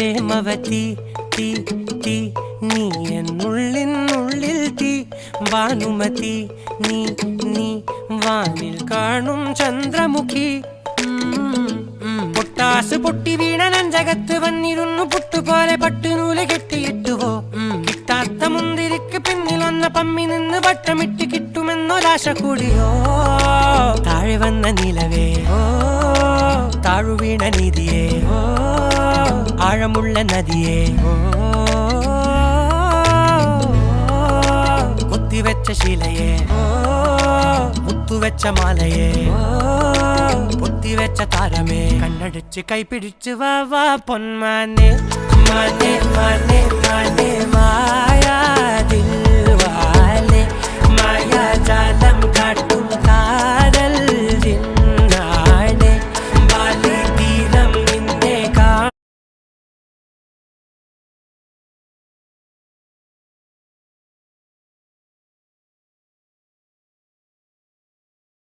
പ്രേമവതി തീ തീ നീ എന്നുള്ളിൽ തീ ഭാനുമതി നീ നീ വാനിൽ കാണും ചന്ദ്രമുഖി പൊട്ടാസ് പൊട്ടി വീണ നെഞ്ചകത്ത് വന്നിരുന്നു പുട്ടുപോലെ പട്ടുനൂല് കെട്ടിയിട്ടുവോ കിട്ടാത്ത മുന്തിരിക്ക് പിന്നിൽ വന്ന പമ്മി നിന്ന് വട്ടമിട്ട് കിട്ടുമെന്നൊരാശ കൂടിയോ താഴെ വന്ന നിലവേ താഴു വീണ നിധിയേ ആഴമുള്ള നദിയേ കൊത്തിവെച്ച ശിലയേ മുത്തുവെച്ച മാലയേ പൊത്തിവെച്ച താരമേ കണ്ണടിച്ച് കൈപിടിച്ച് വാ വാ പൊന്മാനെ മാനെ മാനെ മാനെ മായാ ദിൽവാലെ മായാ ജാല